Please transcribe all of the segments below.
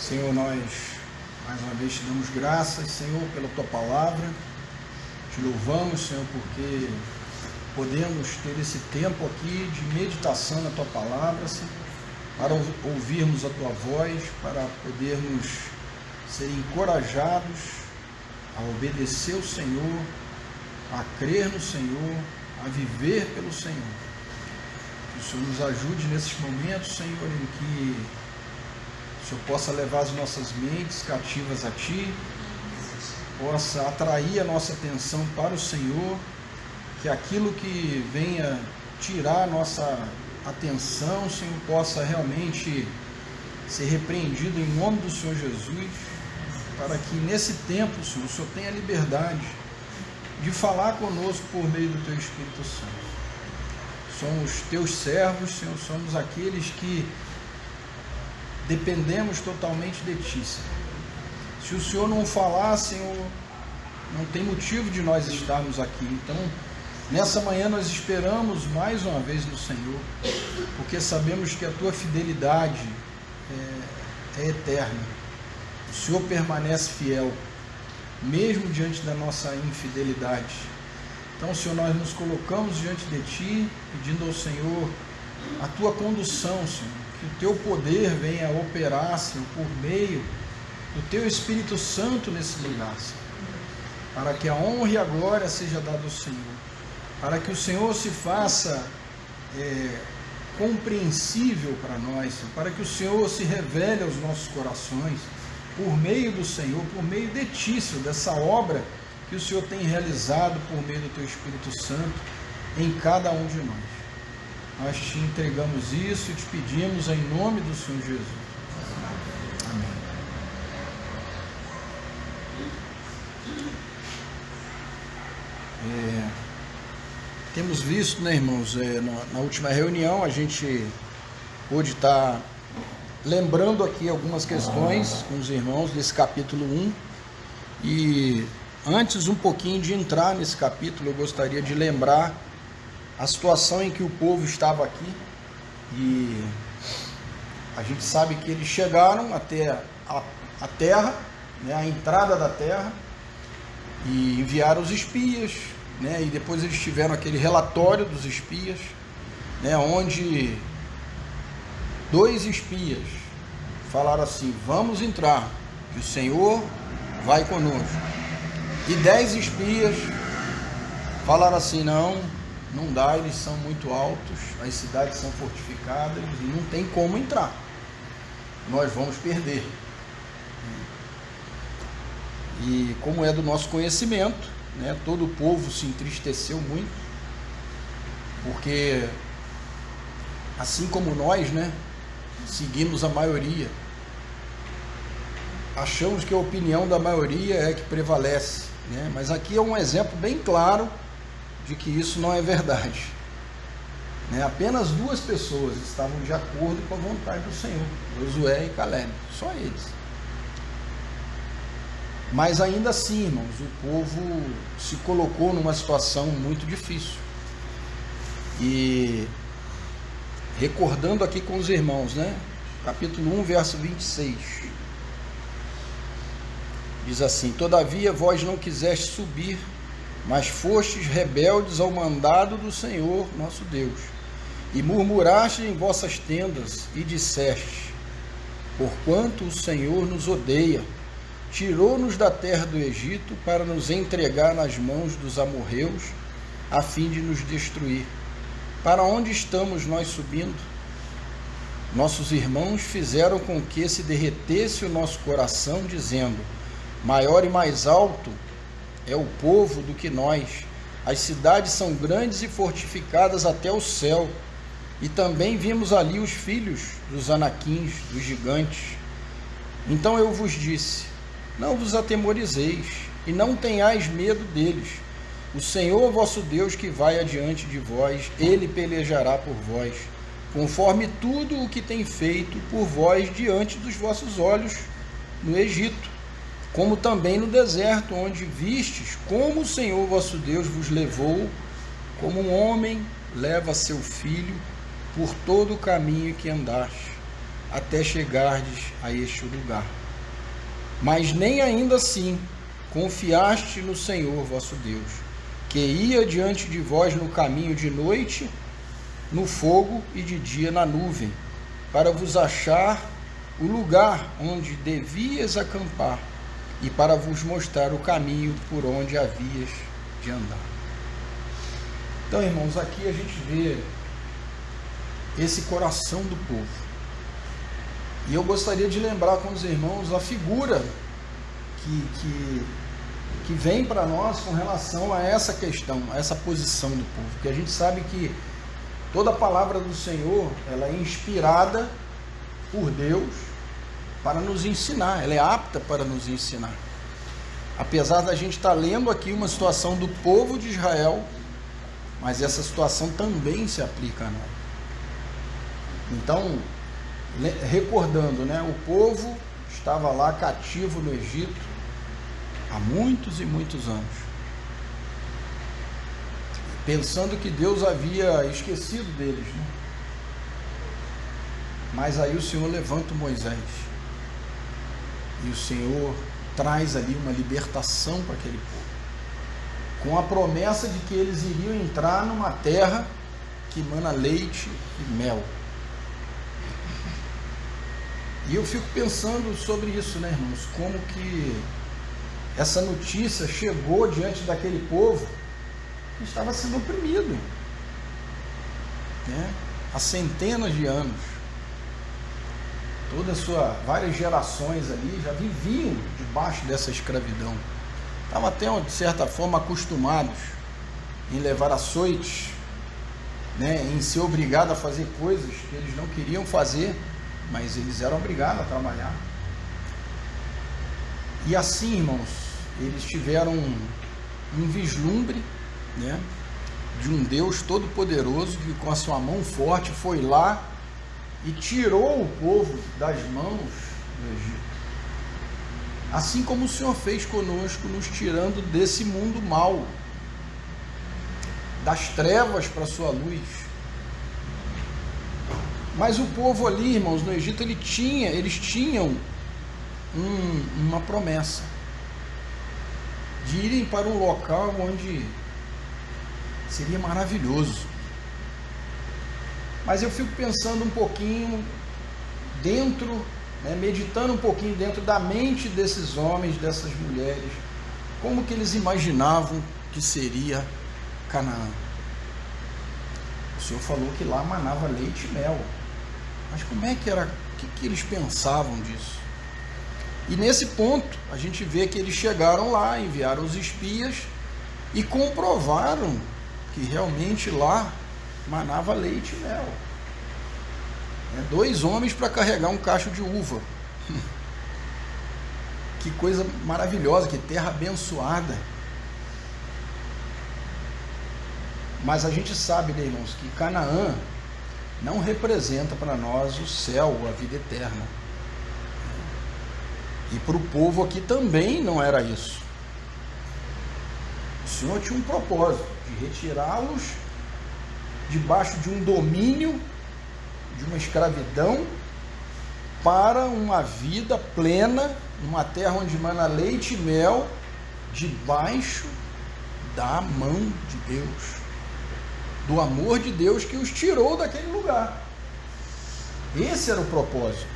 Senhor, nós mais uma vez te damos graças, Senhor, pela tua palavra. Te louvamos, Senhor, porque podemos ter esse tempo aqui de meditação na tua palavra, Senhor, para ouvirmos a tua voz, para podermos ser encorajados a obedecer o Senhor, a crer no Senhor, a viver pelo Senhor. Que o Senhor nos ajude nesses momentos, Senhor, em que o Senhor possa levar as nossas mentes cativas a Ti, possa atrair a nossa atenção para o Senhor, que aquilo que venha tirar a nossa atenção, Senhor, possa realmente ser repreendido em nome do Senhor Jesus, para que nesse tempo, Senhor, o Senhor tenha liberdade de falar conosco por meio do Teu Espírito Santo. Somos Teus servos, Senhor, somos aqueles que dependemos totalmente de Ti, Senhor. Se o Senhor não falar, Senhor, não tem motivo de nós estarmos aqui. Então, nessa manhã nós esperamos mais uma vez no Senhor, porque sabemos que a Tua fidelidade é eterna. O Senhor permanece fiel, mesmo diante da nossa infidelidade. Então, Senhor, nós nos colocamos diante de Ti, pedindo ao Senhor a Tua condução, Senhor, que o Teu poder venha a operar, Senhor, por meio do Teu Espírito Santo nesse lugar, Senhor, para que a honra e a glória seja dada ao Senhor, para que o Senhor se faça compreensível para nós, Senhor, para que o Senhor se revele aos nossos corações, por meio do Senhor, por meio de Ti, Senhor, dessa obra que o Senhor tem realizado por meio do Teu Espírito Santo em cada um de nós. Nós Te entregamos isso e Te pedimos em nome do Senhor Jesus. Amém. Temos visto, né, irmãos, na última reunião a gente pôde estar lembrando aqui algumas questões com os irmãos desse capítulo 1, e antes um pouquinho de entrar nesse capítulo, eu gostaria de lembrar a situação em que o povo estava aqui, e a gente sabe que eles chegaram até a terra, né, a entrada da terra, e enviaram os espias, né, e depois eles tiveram aquele relatório dos espias, né, onde 2 espias falaram assim: vamos entrar, que o Senhor vai conosco. E 10 espias falaram assim: não dá, eles são muito altos, as cidades são fortificadas e não tem como entrar, nós vamos perder. E como é do nosso conhecimento, né, todo o povo se entristeceu muito, porque assim como nós, né, seguimos a maioria, achamos que a opinião da maioria é que prevalece, né? Mas aqui é um exemplo bem claro de que isso não é verdade, né? Apenas 2 pessoas estavam de acordo com a vontade do Senhor, Josué e Caleb, só eles. Mas ainda assim, irmãos, o povo se colocou numa situação muito difícil. E recordando aqui com os irmãos, né? Capítulo 1, verso 26. Diz assim: todavia vós não quiseste subir, mas fostes rebeldes ao mandado do Senhor nosso Deus, e murmurastes em vossas tendas, e disseste: porquanto o Senhor nos odeia, tirou-nos da terra do Egito para nos entregar nas mãos dos amorreus, a fim de nos destruir. Para onde estamos nós subindo? Nossos irmãos fizeram com que se derretesse o nosso coração, dizendo: maior e mais alto é o povo do que nós. As cidades são grandes e fortificadas até o céu. E também vimos ali os filhos dos anaquins, dos gigantes. Então eu vos disse: não vos atemorizeis, e não tenhais medo deles. O Senhor vosso Deus que vai adiante de vós, Ele pelejará por vós, conforme tudo o que tem feito por vós diante dos vossos olhos no Egito, como também no deserto, onde vistes como o Senhor vosso Deus vos levou, como um homem leva seu filho por todo o caminho que andaste. até chegardes a este lugar. Mas nem ainda assim confiaste no Senhor vosso Deus, que ia diante de vós no caminho de noite no fogo e de dia na nuvem, para vos achar o lugar onde devias acampar e para vos mostrar o caminho por onde havias de andar. Então, irmãos, aqui a gente vê esse coração do povo. E eu gostaria de lembrar com os irmãos a figura que vem para nós com relação a essa questão, a essa posição do povo. Porque a gente sabe que toda a palavra do Senhor, ela é inspirada por Deus para nos ensinar, ela é apta para nos ensinar. Apesar da gente estar lendo aqui uma situação do povo de Israel, mas essa situação também se aplica a nós. Então, recordando, né, o povo estava lá cativo no Egito há muitos e muitos anos, pensando que Deus havia esquecido deles, né? Mas aí o Senhor levanta o Moisés e o Senhor traz ali uma libertação para aquele povo, com a promessa de que eles iriam entrar numa terra que mana leite e mel. E eu fico pensando sobre isso, né, irmãos? Como que essa notícia chegou diante daquele povo que estava sendo oprimido, né, há centenas de anos. Várias gerações ali já viviam debaixo dessa escravidão. Estavam até, de certa forma, acostumados em levar açoites, né, em ser obrigado a fazer coisas que eles não queriam fazer, mas eles eram obrigados a trabalhar. E assim, irmãos, eles tiveram um vislumbre, né, de um Deus todo-poderoso que com a sua mão forte foi lá e tirou o povo das mãos do Egito. Assim como o Senhor fez conosco, nos tirando desse mundo mau, das trevas para a sua luz. Mas o povo ali, irmãos, no Egito, eles tinham uma promessa de irem para um local onde seria maravilhoso. Mas eu fico pensando um pouquinho dentro, né, meditando um pouquinho dentro da mente desses homens, dessas mulheres, como que eles imaginavam que seria Canaã. O Senhor falou que lá manava leite e mel. Mas como é que era? O que eles pensavam disso? E nesse ponto, a gente vê que eles chegaram lá, enviaram os espias e comprovaram que realmente lá manava leite e mel. 2 homens para carregar um cacho de uva. Que coisa maravilhosa, que terra abençoada. Mas a gente sabe, né, irmãos, que Canaã não representa para nós o céu, a vida eterna. E para o povo aqui também não era isso. O Senhor tinha um propósito de retirá-los debaixo de um domínio, de uma escravidão, para uma vida plena, uma terra onde mana leite e mel, debaixo da mão de Deus, do amor de Deus que os tirou daquele lugar. Esse era o propósito,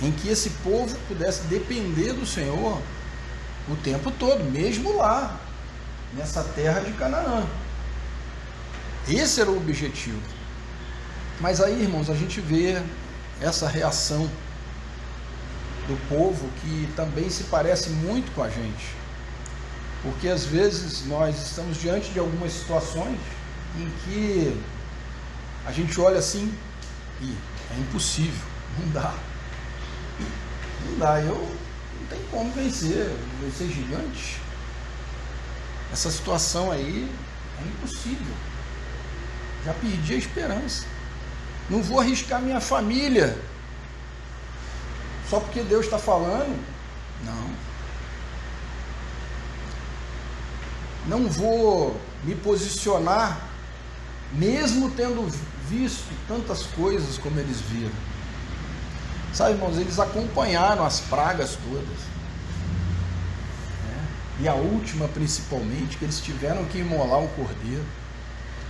em que esse povo pudesse depender do Senhor o tempo todo, mesmo lá, nessa terra de Canaã. Esse era o objetivo. Mas aí, irmãos, a gente vê essa reação do povo que também se parece muito com a gente. Porque às vezes nós estamos diante de algumas situações em que a gente olha assim e é impossível, não dá, eu não tem como vencer gigante. Essa situação aí é impossível, já perdi a esperança, não vou arriscar minha família só porque Deus está falando, não vou me posicionar, mesmo tendo visto tantas coisas como eles viram. Sabe, irmãos, eles acompanharam as pragas todas, né? E a última principalmente, que eles tiveram que imolar um cordeiro,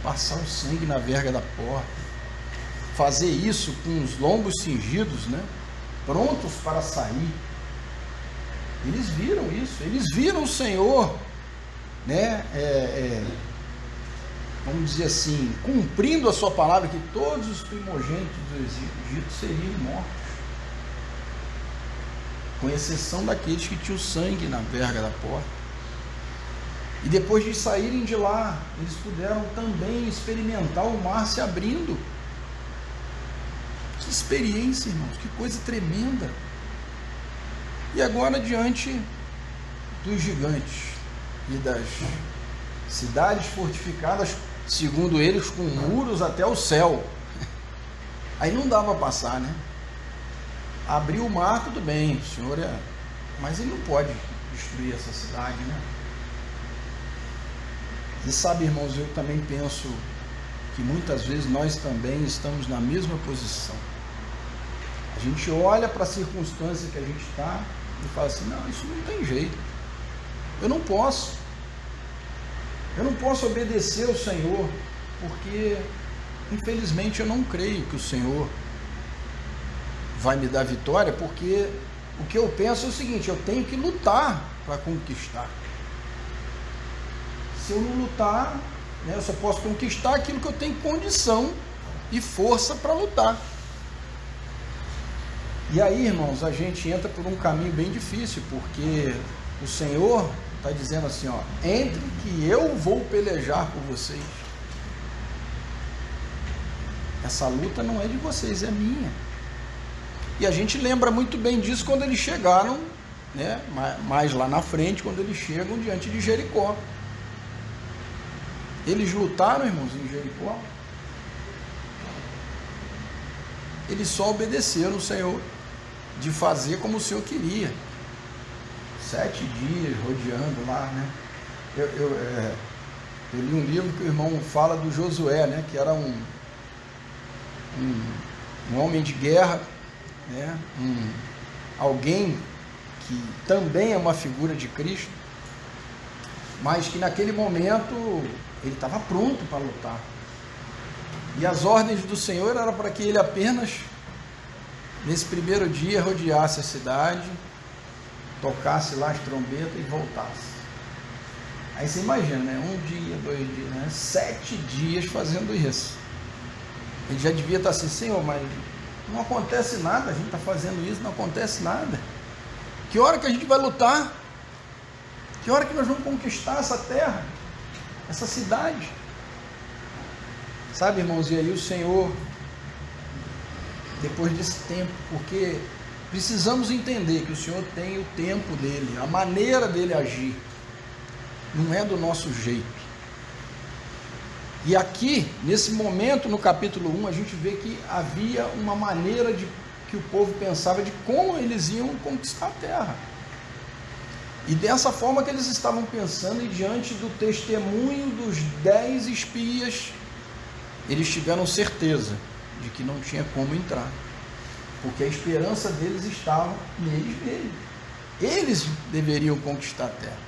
passar o sangue na verga da porta, fazer isso com os lombos cingidos, né? Prontos para sair. Eles viram isso, eles viram o Senhor, né? Vamos dizer assim, cumprindo a sua palavra, que todos os primogênitos do Egito seriam mortos, com exceção daqueles que tinham sangue na verga da porta. E depois de saírem de lá, eles puderam também experimentar o mar se abrindo. Que experiência, irmãos, que coisa tremenda. E agora, diante dos gigantes e das cidades fortificadas, segundo eles, com muros até o céu, aí não dá para passar, né? Abriu o mar, tudo bem, o Senhor mas ele não pode destruir essa cidade, né? E sabe, irmãos, eu também penso que muitas vezes nós também estamos na mesma posição. A gente olha para a circunstância que a gente está e fala assim, não, isso não tem jeito, eu não posso obedecer ao Senhor, porque infelizmente eu não creio que o Senhor vai me dar vitória, porque o que eu penso é o seguinte, eu tenho que lutar para conquistar. Se eu não lutar, né, eu só posso conquistar aquilo que eu tenho condição e força para lutar. E aí, irmãos, a gente entra por um caminho bem difícil, porque o Senhor está dizendo assim, ó, entre que eu vou pelejar por vocês. Essa luta não é de vocês, é minha. E a gente lembra muito bem disso quando eles chegaram, né, mais lá na frente, quando eles chegam diante de Jericó. Eles lutaram, irmãos, em Jericó. Eles só obedeceram o Senhor, de fazer como o Senhor queria. 7 dias rodeando lá, né? Eu li um livro que o irmão fala do Josué, né? Que era um homem de guerra, né? Alguém que também é uma figura de Cristo, mas que naquele momento ele estava pronto para lutar. E as ordens do Senhor eram para que ele apenas, nesse primeiro dia, rodeasse a cidade, tocasse lá as trombetas e voltasse. Aí você imagina, né? 1 dia, 2 dias, né? 7 dias fazendo isso. Ele já devia estar assim, Senhor, mas não acontece nada, a gente está fazendo isso, não acontece nada. Que hora que a gente vai lutar? Que hora que nós vamos conquistar essa terra, essa cidade? Sabe, irmãos, e aí o Senhor, depois desse tempo, porque precisamos entender que o Senhor tem o tempo dele, a maneira dele agir, não é do nosso jeito. E aqui, nesse momento, no capítulo 1, a gente vê que havia uma maneira que o povo pensava de como eles iam conquistar a terra. E dessa forma que eles estavam pensando, e diante do testemunho dos 10 espias, eles tiveram certeza de que não tinha como entrar, porque a esperança deles estava neles mesmos. Eles deveriam conquistar a terra.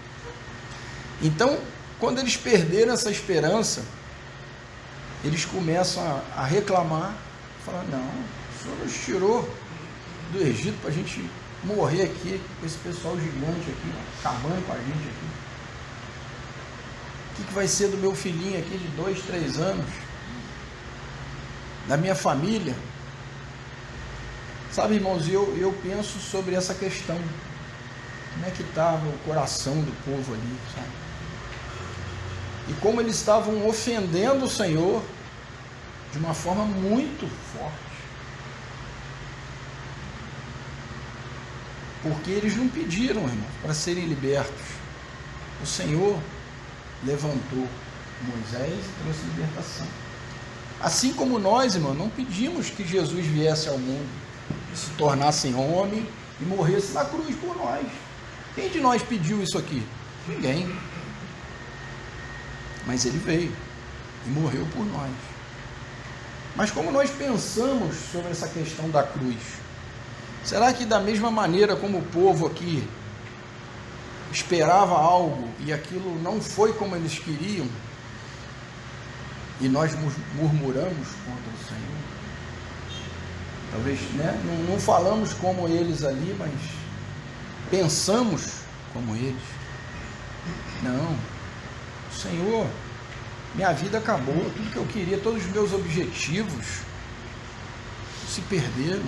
Então, quando eles perderam essa esperança, eles começam a reclamar, falar, não, o Senhor nos tirou do Egito para a gente morrer aqui, com esse pessoal gigante aqui, acabando com a gente aqui. O que vai ser do meu filhinho aqui de 2, 3 anos? Da minha família? Sabe, irmãos, eu penso sobre essa questão. Como é que estava o coração do povo ali, sabe? E como eles estavam ofendendo o Senhor de uma forma muito forte. Porque eles não pediram, irmãos, para serem libertos. O Senhor levantou Moisés e trouxe libertação. Assim como nós, irmão, não pedimos que Jesus viesse ao mundo, se tornasse homem e morresse na cruz por nós. Quem de nós pediu isso aqui? Ninguém. Mas ele veio e morreu por nós. Mas como nós pensamos sobre essa questão da cruz? Será que da mesma maneira como o povo aqui esperava algo e aquilo não foi como eles queriam, e nós murmuramos contra o Senhor? Talvez, né? Não falamos como eles ali, mas pensamos como eles. Não, Senhor, minha vida acabou, tudo que eu queria, todos os meus objetivos se perderam.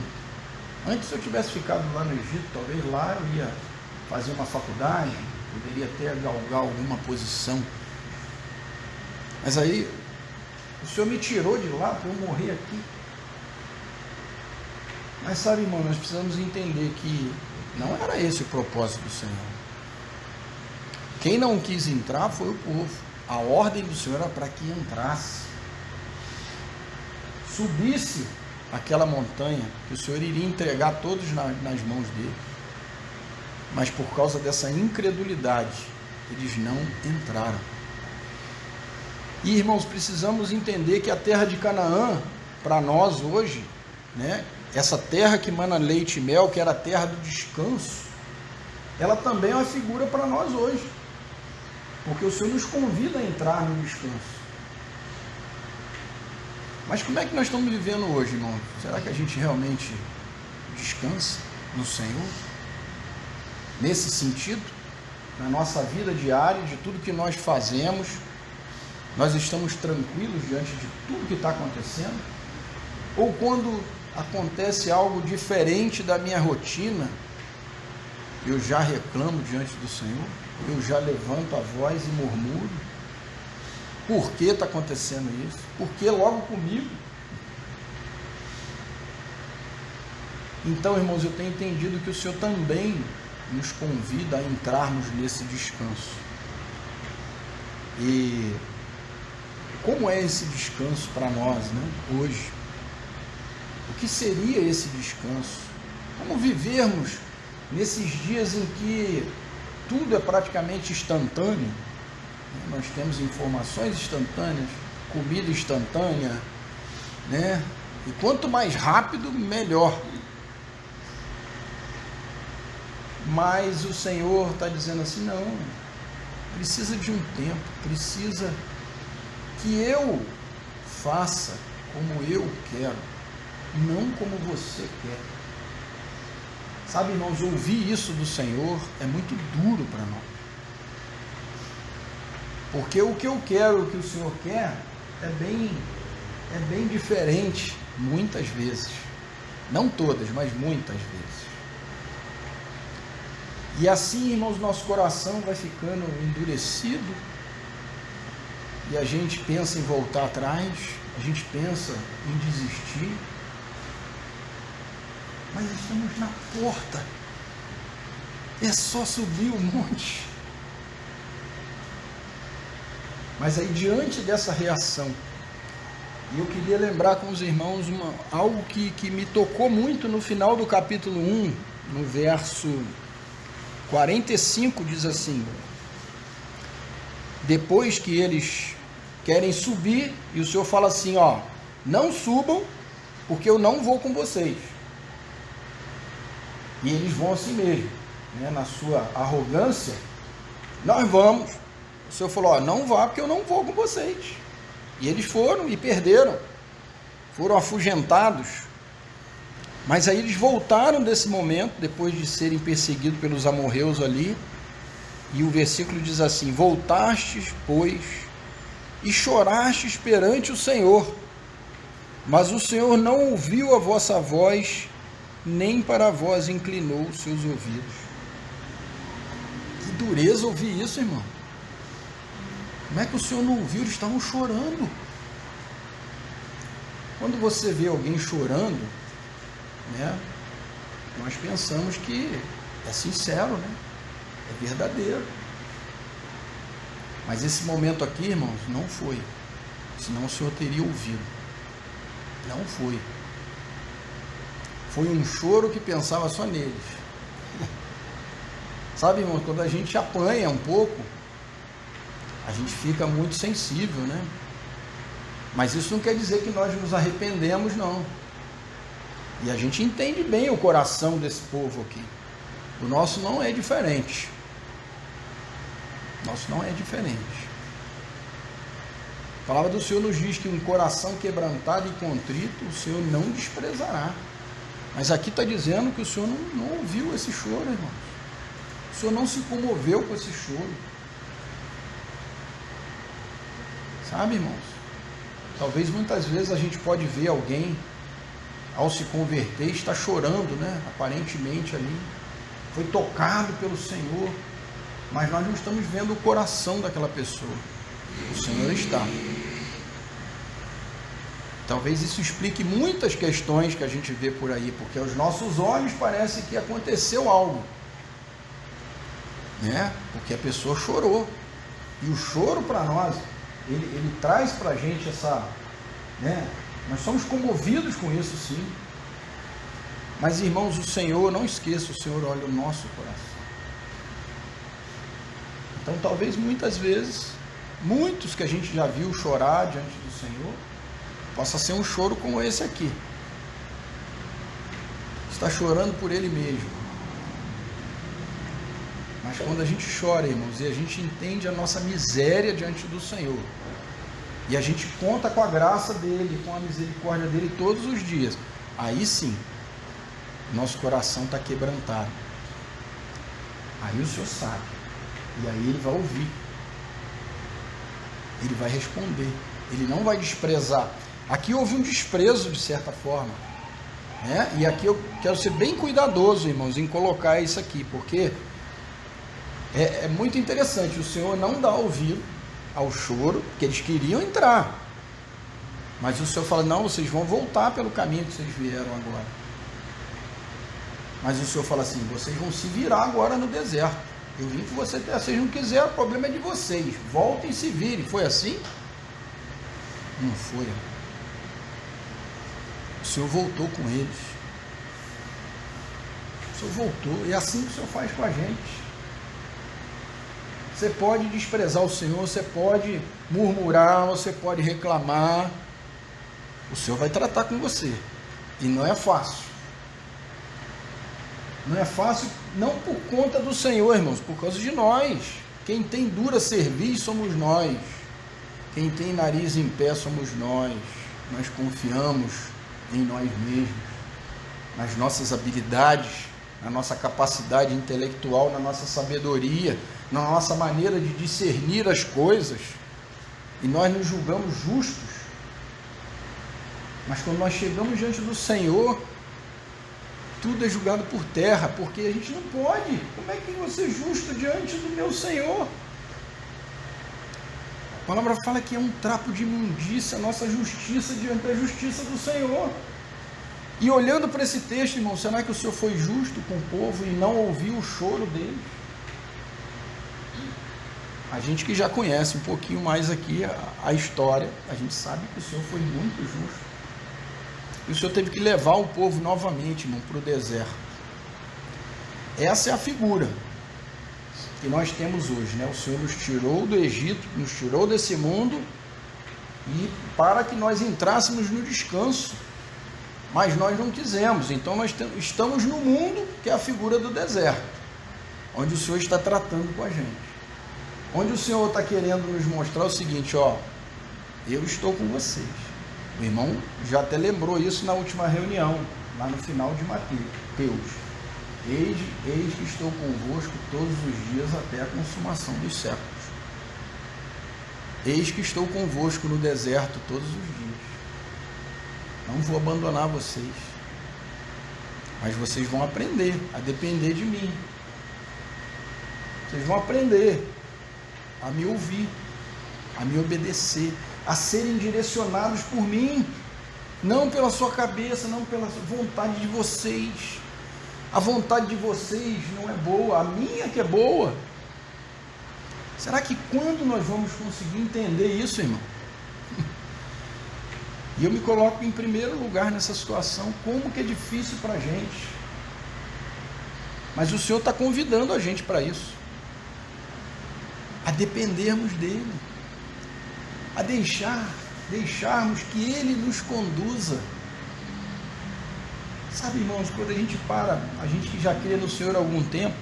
Antes, se eu tivesse ficado lá no Egito, talvez lá eu ia fazer uma faculdade, poderia até galgar alguma posição. Mas aí, o Senhor me tirou de lá para eu morrer aqui. Mas sabe, irmão, nós precisamos entender que não era esse o propósito do Senhor. Quem não quis entrar foi o povo. A ordem do Senhor era para que entrasse, subisse aquela montanha, que o Senhor iria entregar todos nas mãos dele. Mas por causa dessa incredulidade, eles não entraram. E, irmãos, precisamos entender que a terra de Canaã, para nós hoje, né, essa terra que mana leite e mel, que era a terra do descanso, ela também é uma figura para nós hoje, porque o Senhor nos convida a entrar no descanso. Mas como é que nós estamos vivendo hoje, irmão? Será que a gente realmente descansa no Senhor? Nesse sentido, na nossa vida diária, de tudo que nós fazemos, nós estamos tranquilos diante de tudo que está acontecendo? Ou quando acontece algo diferente da minha rotina, eu já reclamo diante do Senhor? Eu já levanto a voz e murmuro? Por que está acontecendo isso? Por que logo comigo? Então, irmãos, eu tenho entendido que o Senhor também nos convida a entrarmos nesse descanso. E como é esse descanso para nós, né, hoje? O que seria esse descanso? Como vivermos nesses dias em que tudo é praticamente instantâneo? Nós temos informações instantâneas, comida instantânea, né? E quanto mais rápido, melhor. Mas o Senhor está dizendo assim, não, precisa de um tempo, precisa que eu faça como eu quero, não como você quer. Sabe, irmãos, ouvir isso do Senhor é muito duro para nós. Porque o que eu quero, o que o Senhor quer, é bem diferente, muitas vezes. Não todas, mas muitas vezes. E assim, irmãos, nosso coração vai ficando endurecido, e a gente pensa em voltar atrás, a gente pensa em desistir, mas estamos na porta, é só subir o monte. Mas aí, diante dessa reação, eu queria lembrar com os irmãos algo que me tocou muito no final do capítulo 1, no verso 45, diz assim: depois que eles querem subir, e o Senhor fala assim, ó, não subam, porque eu não vou com vocês. E eles vão assim mesmo, né, na sua arrogância, nós vamos. O Senhor falou, ó, não vá, porque eu não vou com vocês. E eles foram e perderam, foram afugentados. Mas aí eles voltaram desse momento, depois de serem perseguidos pelos amorreus ali, e o versículo diz assim: voltastes, pois, e chorastes perante o Senhor, mas o Senhor não ouviu a vossa voz, nem para vós inclinou os seus ouvidos. Que dureza ouvir isso, irmão. Como é que o Senhor não ouviu? Eles estavam chorando. Quando você vê alguém chorando, né, nós pensamos que é sincero, né, é verdadeiro. Mas esse momento aqui, irmãos, não foi. Senão o Senhor teria ouvido. Não foi. Foi um choro que pensava só neles. Sabe, irmãos, quando a gente apanha um pouco, a gente fica muito sensível, né? Mas isso não quer dizer que nós nos arrependemos, não. E a gente entende bem o coração desse povo aqui. O nosso não é diferente. O nosso não é diferente. A palavra do Senhor nos diz que um coração quebrantado e contrito, o Senhor não desprezará. Mas aqui está dizendo que o Senhor não ouviu esse choro, irmãos. O Senhor não se comoveu com esse choro. Sabe, irmãos? Talvez muitas vezes a gente pode ver alguém, ao se converter, está chorando, né? Aparentemente ali. Foi tocado pelo Senhor. Mas nós não estamos vendo o coração daquela pessoa. O Senhor está. Talvez isso explique muitas questões que a gente vê por aí, porque aos nossos olhos parece que aconteceu algo, né? Porque a pessoa chorou. E o choro para nós, ele traz para a gente essa, né? Nós somos comovidos com isso, sim. Mas, irmãos, o Senhor, não esqueça, o Senhor olha o nosso coração. Então, talvez muitas vezes, muitos que a gente já viu chorar diante do Senhor, possa ser um choro como esse aqui. Está chorando por ele mesmo. Mas quando a gente chora, irmãos, e a gente entende a nossa miséria diante do Senhor, e a gente conta com a graça dele, com a misericórdia dele todos os dias, aí sim, nosso coração está quebrantado. Aí o Senhor sabe. E aí ele vai ouvir. Ele vai responder. Ele não vai desprezar. Aqui houve um desprezo de certa forma, né? E aqui eu quero ser bem cuidadoso, irmãos, em colocar isso aqui, porque é muito interessante. O Senhor não dá ouvido ao choro, porque eles queriam entrar, mas o Senhor fala, não, vocês vão voltar pelo caminho que vocês vieram agora. Mas o Senhor fala assim, vocês vão se virar agora no deserto. Eu vim que vocês não quiseram, o problema é de vocês. Voltem e se virem. Foi assim? Não foi. O Senhor voltou com eles. O Senhor voltou. E é assim que o Senhor faz com a gente. Você pode desprezar o Senhor, você pode murmurar, você pode reclamar. O Senhor vai tratar com você. E não é fácil. Não é fácil, não por conta do Senhor, irmãos, por causa de nós. Quem tem dura cerviz somos nós. Quem tem nariz em pé somos nós. Nós confiamos em nós mesmos, nas nossas habilidades, na nossa capacidade intelectual, na nossa sabedoria, na nossa maneira de discernir as coisas. E nós nos julgamos justos. Mas quando nós chegamos diante do Senhor, tudo é julgado por terra, porque a gente não pode. Como é que eu vou ser justo diante do meu Senhor? A palavra fala que é um trapo de imundícia a nossa justiça diante da justiça do Senhor. E olhando para esse texto, irmão, será que o Senhor foi justo com o povo e não ouviu o choro deles? A gente que já conhece um pouquinho mais aqui a história, a gente sabe que o Senhor foi muito justo. E o Senhor teve que levar o povo novamente, irmão, para o deserto. Essa é a figura que nós temos hoje, né? O Senhor nos tirou do Egito, nos tirou desse mundo, e para que nós entrássemos no descanso. Mas nós não quisemos, então nós estamos no mundo, que é a figura do deserto, onde o Senhor está tratando com a gente. Onde o Senhor está querendo nos mostrar o seguinte, ó, eu estou com vocês. O irmão já até lembrou isso na última reunião, lá no final de Mateus. Eis que estou convosco todos os dias até a consumação dos séculos. Eis que estou convosco no deserto todos os dias. Não vou abandonar vocês, mas vocês vão aprender a depender de mim. Vocês vão aprender a me ouvir, a me obedecer, a serem direcionados por mim, não pela sua cabeça, não pela vontade de vocês. A vontade de vocês não é boa, a minha que é boa. Será que quando nós vamos conseguir entender isso, irmão? E eu me coloco em primeiro lugar nessa situação, como que é difícil para a gente. Mas o Senhor está convidando a gente para isso, a dependermos dEle, a deixarmos que Ele nos conduza. Sabe, irmãos, quando a gente para, a gente que já crê no Senhor há algum tempo,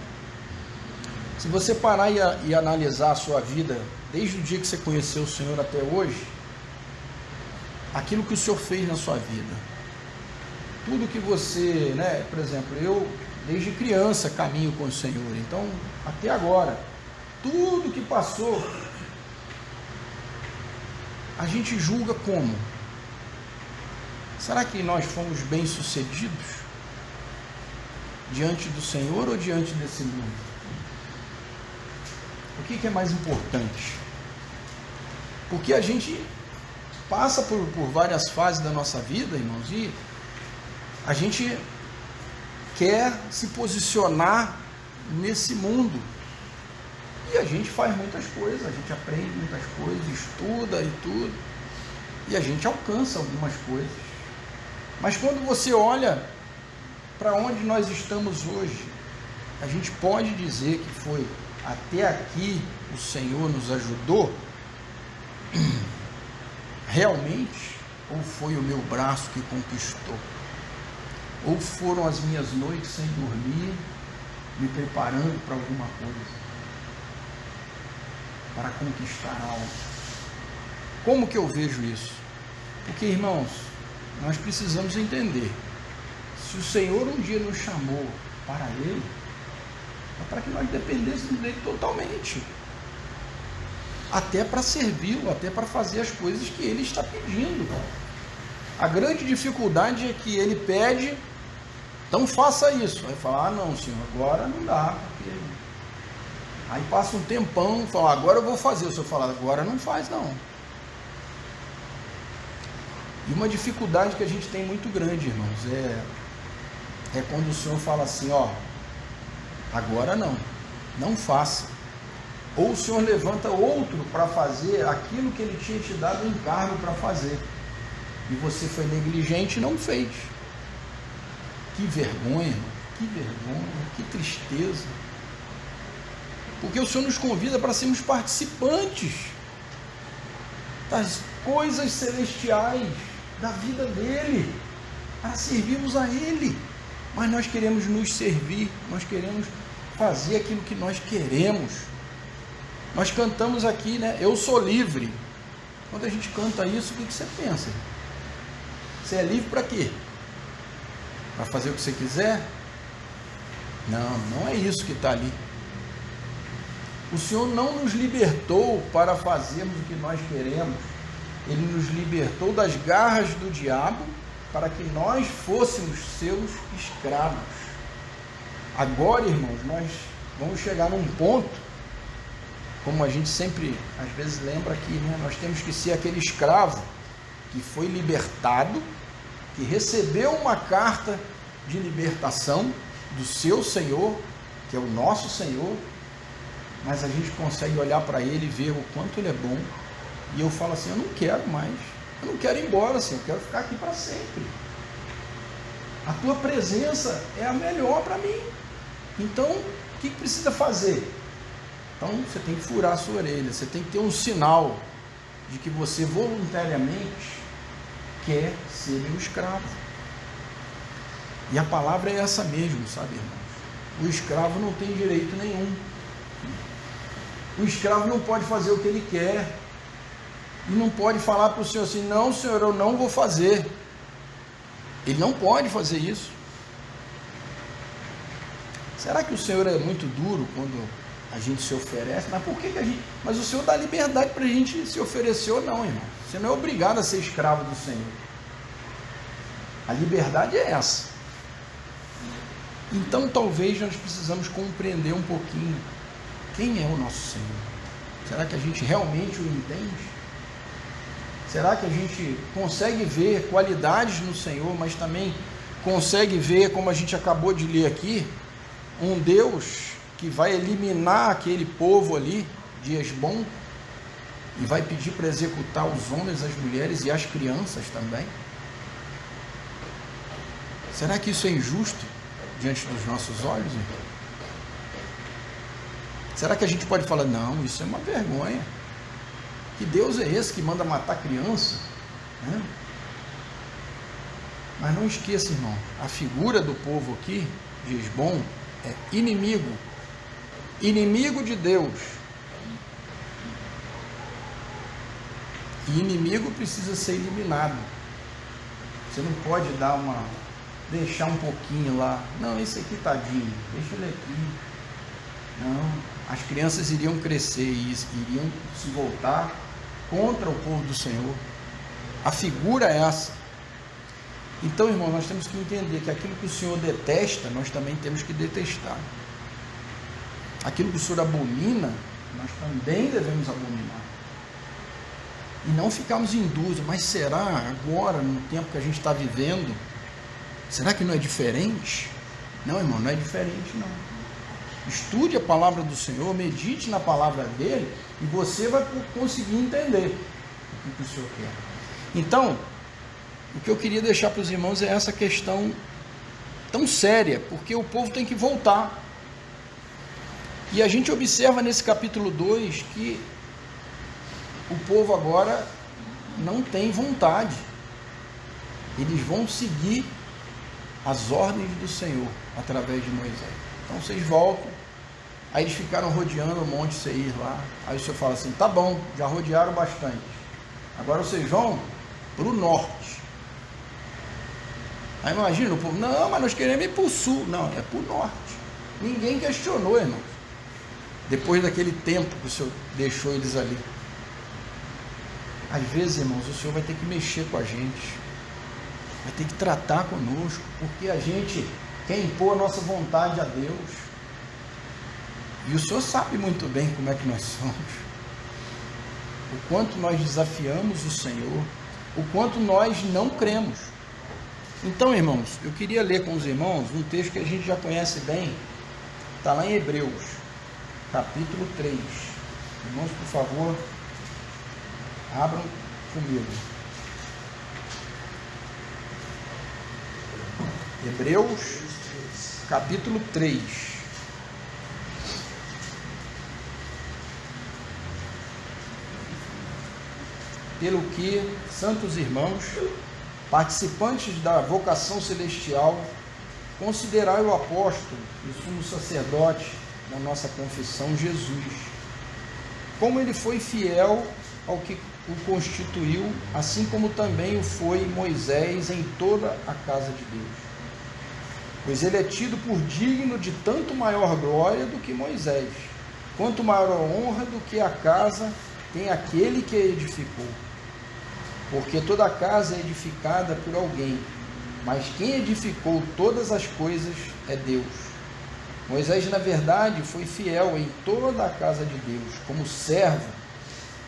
se você parar e analisar a sua vida, desde o dia que você conheceu o Senhor até hoje, aquilo que o Senhor fez na sua vida, tudo que você, né, por exemplo, eu desde criança caminho com o Senhor, então até agora, tudo que passou, a gente julga como? Será que nós fomos bem-sucedidos diante do Senhor ou diante desse mundo? O que é mais importante? Porque a gente passa por várias fases da nossa vida, irmãos, e a gente quer se posicionar nesse mundo. E a gente faz muitas coisas, a gente aprende muitas coisas, estuda e tudo, e a gente alcança algumas coisas. Mas quando você olha para onde nós estamos hoje, a gente pode dizer que foi até aqui o Senhor nos ajudou? Realmente? Ou foi o meu braço que conquistou? Ou foram as minhas noites sem dormir, me preparando para alguma coisa, para conquistar algo? Como que eu vejo isso? Porque, irmãos, nós precisamos entender, se o Senhor um dia nos chamou para Ele, é para que nós dependêssemos dele totalmente, até para servi-lo, até para fazer as coisas que Ele está pedindo. A grande dificuldade é que Ele pede, então faça isso. Aí fala, não, Senhor, agora não dá, porque... Aí passa um tempão, fala, agora eu vou fazer. O Senhor fala, agora não faz não. E uma dificuldade que a gente tem muito grande, irmãos, é quando o Senhor fala assim, ó, agora não faça. Ou o Senhor levanta outro para fazer aquilo que Ele tinha te dado encargo para fazer, e você foi negligente e não fez. Que vergonha, irmão, que vergonha, que tristeza. Porque o Senhor nos convida para sermos participantes das coisas celestiais, da vida dEle, para servirmos a Ele. Mas nós queremos nos servir, nós queremos fazer aquilo que nós queremos. Nós cantamos aqui, né? Eu sou livre. Quando a gente canta isso, o que você pensa? Você é livre para quê? Para fazer o que você quiser? Não é isso que está ali. O Senhor não nos libertou para fazermos o que nós queremos. Ele nos libertou das garras do diabo para que nós fôssemos seus escravos. Agora, irmãos, nós vamos chegar num ponto, como a gente sempre, às vezes, lembra aqui, né? Nós temos que ser aquele escravo que foi libertado, que recebeu uma carta de libertação do seu Senhor, que é o nosso Senhor, mas a gente consegue olhar para Ele e ver o quanto Ele é bom, e eu falo assim, eu não quero mais, eu não quero ir embora, Senhor, eu quero ficar aqui para sempre. A Tua presença é a melhor para mim. Então, o que precisa fazer? Então, você tem que furar a sua orelha, você tem que ter um sinal de que você voluntariamente quer ser meu escravo. E a palavra é essa mesmo, sabe, irmãos? O escravo não tem direito nenhum. O escravo não pode fazer o que ele quer. E não pode falar para o Senhor assim, não, Senhor, eu não vou fazer. Ele não pode fazer isso. Será que o Senhor é muito duro quando a gente se oferece? Mas por que a gente... Mas o Senhor dá liberdade para a gente se oferecer ou não, irmão. Você não é obrigado a ser escravo do Senhor. A liberdade é essa. Então talvez nós precisamos compreender um pouquinho quem é o nosso Senhor. Será que a gente realmente o entende? Será que a gente consegue ver qualidades no Senhor, mas também consegue ver, como a gente acabou de ler aqui, um Deus que vai eliminar aquele povo ali de Esbom e vai pedir para executar os homens, as mulheres e as crianças também? Será que isso é injusto diante dos nossos olhos, irmão? Será que a gente pode falar, não, isso é uma vergonha? Que Deus é esse que manda matar criança? Né? Mas não esqueça, irmão, a figura do povo aqui, de Esbom, é inimigo de Deus. E inimigo precisa ser eliminado. Você não pode deixar um pouquinho lá. Não, esse aqui tadinho, deixa ele aqui. Não, as crianças iriam crescer e iriam se voltar contra o povo do Senhor. A figura é essa. Então, irmão, nós temos que entender que aquilo que o Senhor detesta, nós também temos que detestar. Aquilo que o Senhor abomina, nós também devemos abominar. E não ficarmos em dúvida, mas será agora, no tempo que a gente está vivendo, será que não é diferente? Não, irmão, não é diferente, não. Estude a palavra do Senhor, medite na palavra dele, e você vai conseguir entender o que o Senhor quer. Então, o que eu queria deixar para os irmãos é essa questão tão séria, porque o povo tem que voltar. E a gente observa nesse capítulo 2 que o povo agora não tem vontade. Eles vão seguir as ordens do Senhor através de Moisés. Então vocês voltam. Aí eles ficaram rodeando o Monte Seir lá. Aí o Senhor fala assim: tá bom, já rodearam bastante. Agora vocês vão para o norte. Aí imagina o povo: não, mas nós queremos ir para o sul. Não, é para o norte. Ninguém questionou, irmão. Depois daquele tempo que o Senhor deixou eles ali. Às vezes, irmãos, o Senhor vai ter que mexer com a gente, vai ter que tratar conosco, porque a gente quer impor a nossa vontade a Deus, e o Senhor sabe muito bem como é que nós somos, o quanto nós desafiamos o Senhor, o quanto nós não cremos. Então, irmãos, eu queria ler com os irmãos um texto que a gente já conhece bem, está lá em Hebreus, capítulo 3. Irmãos, por favor, abram comigo. Hebreus, capítulo 3. Pelo que, santos irmãos, participantes da vocação celestial, considerai o apóstolo e sumo sacerdote da nossa confissão, Jesus, como ele foi fiel ao que o constituiu, assim como também o foi Moisés em toda a casa de Deus. Pois ele é tido por digno de tanto maior glória do que Moisés, quanto maior honra do que a casa tem aquele que a edificou. Porque toda a casa é edificada por alguém, mas quem edificou todas as coisas é Deus. Moisés, na verdade, foi fiel em toda a casa de Deus, como servo,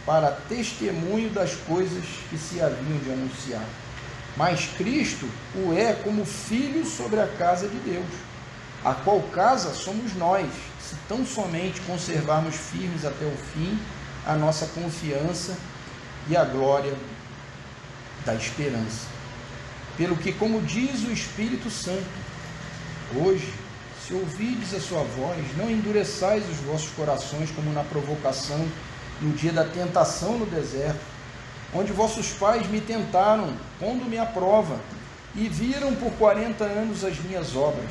para testemunho das coisas que se haviam de anunciar. Mas Cristo o é como filho sobre a casa de Deus, a qual casa somos nós, se tão somente conservarmos firmes até o fim a nossa confiança e a glória da esperança. Pelo que, como diz o Espírito Santo, hoje, se ouvides a sua voz, não endureçais os vossos corações como na provocação no dia da tentação no deserto, onde vossos pais me tentaram, pondo-me à prova, e viram por 40 anos as minhas obras.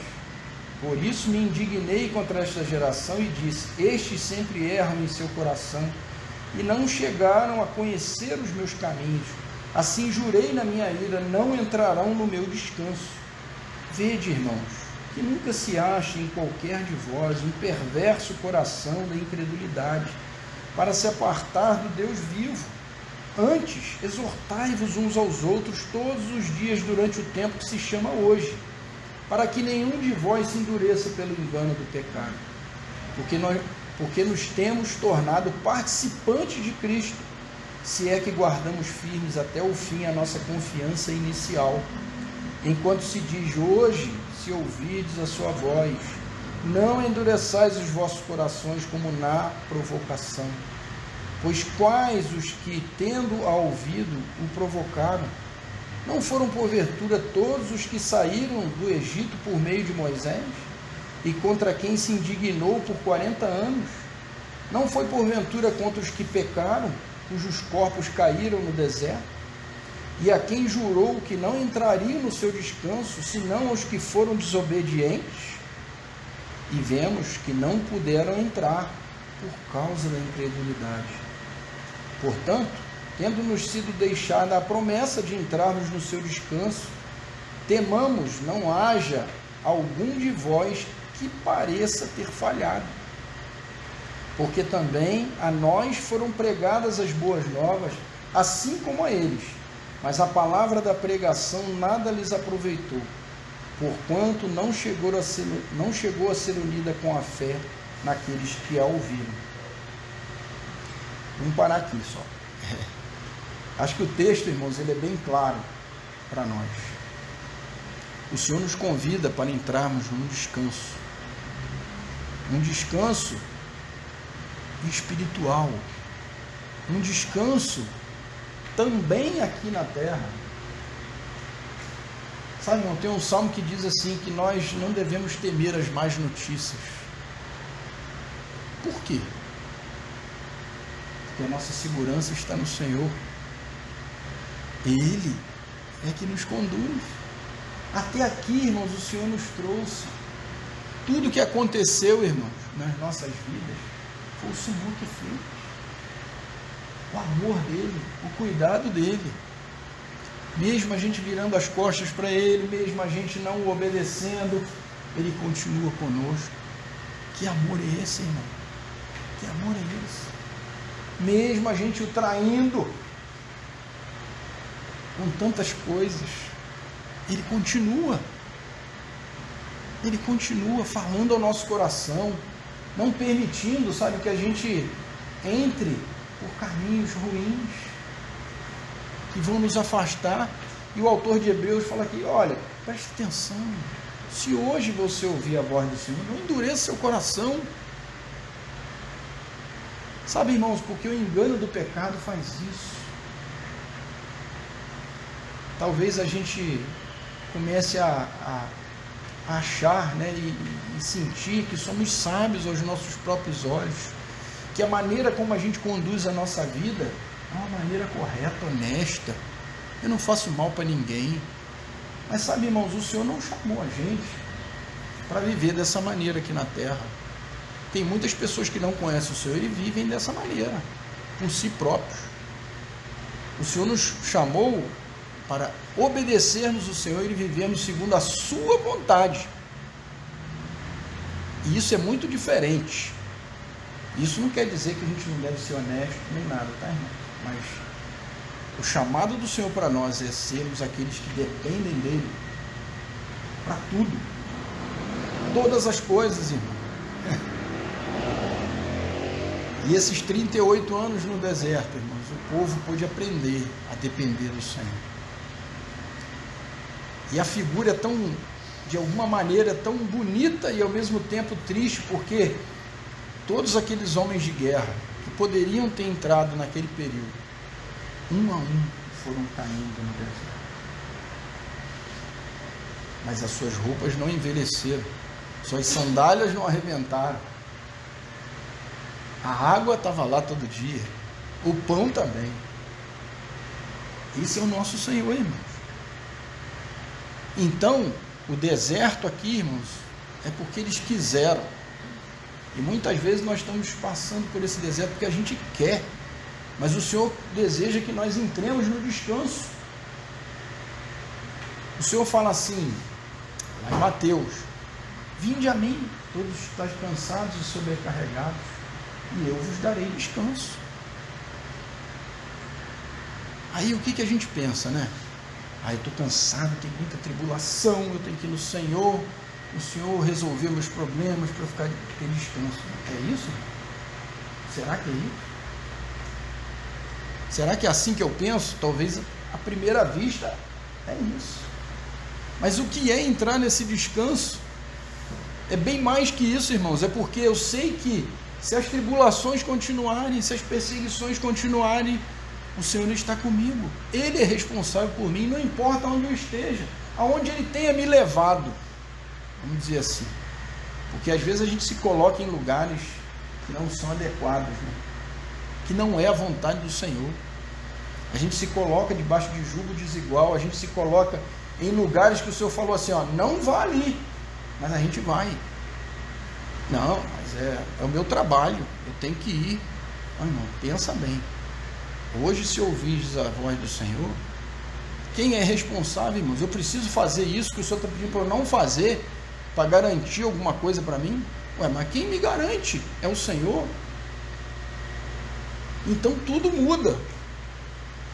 Por isso me indignei contra esta geração e disse: estes sempre erram em seu coração, e não chegaram a conhecer os meus caminhos. Assim jurei na minha ira: não entrarão no meu descanso. Vede, irmãos, que nunca se ache em qualquer de vós um perverso coração da incredulidade, para se apartar do Deus vivo. Antes, exortai-vos uns aos outros todos os dias durante o tempo que se chama hoje, para que nenhum de vós se endureça pelo engano do pecado, porque nos temos tornado participantes de Cristo, se é que guardamos firmes até o fim a nossa confiança inicial. Enquanto se diz hoje, se ouvides a sua voz, não endureçais os vossos corações como na provocação. Pois quais os que, tendo a ouvido, o provocaram? Não foram porventura todos os que saíram do Egito por meio de Moisés, e contra quem se indignou por 40 anos? Não foi porventura contra os que pecaram, cujos corpos caíram no deserto? e a quem jurou que não entrariam no seu descanso, senão os que foram desobedientes, e vemos que não puderam entrar por causa da incredulidade. Portanto, tendo-nos sido deixada a promessa de entrarmos no seu descanso, temamos não haja algum de vós que pareça ter falhado, porque também a nós foram pregadas as boas novas, assim como a eles, mas a palavra da pregação nada lhes aproveitou, porquanto não chegou a ser unida com a fé naqueles que a ouviram. Vamos parar aqui só. Acho que o texto, irmãos, ele é bem claro para nós. O Senhor nos convida para entrarmos num descanso espiritual, um descanso também aqui na terra. Sabe, irmão, tem um salmo que diz assim, que nós não devemos temer as más notícias. Por quê? Porque a nossa segurança está no Senhor. Ele é que nos conduz. Até aqui, irmãos, o Senhor nos trouxe. Tudo que aconteceu, irmãos, nas nossas vidas, foi o Senhor que fez. O amor dele, o cuidado dele. Mesmo a gente virando as costas para ele, mesmo a gente não o obedecendo, ele continua conosco. Que amor é esse, irmão? Que amor é esse? Mesmo a gente o traindo com tantas coisas, ele continua falando ao nosso coração, não permitindo, sabe, que a gente entre por caminhos ruins que vão nos afastar. E o autor de Hebreus fala aqui, olha, preste atenção, se hoje você ouvir a voz do Senhor, não endureça seu coração. Sabe, irmãos, porque o engano do pecado faz isso. Talvez a gente comece a achar, né, e sentir que somos sábios aos nossos próprios olhos, que a maneira como a gente conduz a nossa vida é uma maneira correta, honesta. Eu não faço mal para ninguém. Mas sabe, irmãos, o Senhor não chamou a gente para viver dessa maneira aqui na terra. Tem muitas pessoas que não conhecem o Senhor e vivem dessa maneira, por si próprios. O Senhor nos chamou para obedecermos o Senhor e vivermos segundo a sua vontade. E isso é muito diferente. Isso não quer dizer que a gente não deve ser honesto nem nada, tá, irmão? Mas o chamado do Senhor para nós é sermos aqueles que dependem dele para tudo, todas as coisas, irmão. E esses 38 anos no deserto, irmãos, o povo pôde aprender a depender do Senhor. E a figura é tão, de alguma maneira, tão bonita e ao mesmo tempo triste, porque todos aqueles homens de guerra que poderiam ter entrado naquele período, um a um foram caindo no deserto. Mas as suas roupas não envelheceram, suas sandálias não arrebentaram. A água estava lá todo dia, o pão também. Esse é o nosso Senhor, irmãos. Então, o deserto aqui, irmãos, é porque eles quiseram. E muitas vezes nós estamos passando por esse deserto porque a gente quer, mas o Senhor deseja que nós entremos no descanso. O Senhor fala assim, lá em Mateus, vinde a mim, todos estáis cansados e sobrecarregados, e eu vos darei descanso. Aí o que a gente pensa, né? Eu estou cansado, tem muita tribulação, eu tenho que ir no Senhor, o Senhor resolveu meus problemas para eu ter descanso. É isso? Será que é isso? Será que é assim que eu penso? Talvez à primeira vista é isso. Mas o que é entrar nesse descanso? É bem mais que isso, irmãos. É porque eu sei que se as tribulações continuarem, se as perseguições continuarem, o Senhor está comigo. Ele é responsável por mim, não importa onde eu esteja, aonde Ele tenha me levado. Vamos dizer assim. Porque às vezes a gente se coloca em lugares que não são adequados, né? Que não é a vontade do Senhor. A gente se coloca debaixo de julgo desigual, a gente se coloca em lugares que o Senhor falou assim, ó, não vá ali, mas a gente vai. Não, mas é o meu trabalho, eu tenho que ir. Não, irmão, pensa bem. Hoje, se ouvires a voz do Senhor, quem é responsável, irmãos? Eu preciso fazer isso que o Senhor está pedindo para eu não fazer, para garantir alguma coisa para mim? Ué, mas quem me garante? É o Senhor. Então tudo muda.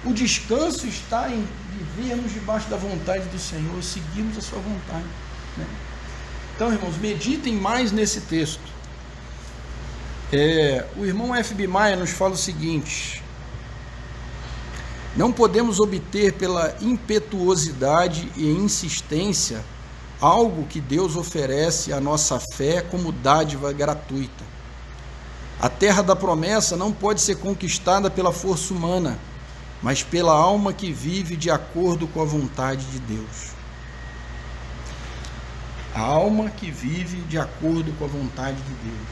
O descanso está em vivermos debaixo da vontade do Senhor, seguirmos a sua vontade, né? Então, irmãos, meditem mais nesse texto. O irmão F.B. Meyer nos fala o seguinte: não podemos obter pela impetuosidade e insistência algo que Deus oferece à nossa fé como dádiva gratuita. A terra da promessa não pode ser conquistada pela força humana, mas pela alma que vive de acordo com a vontade de Deus. A alma que vive de acordo com a vontade de Deus.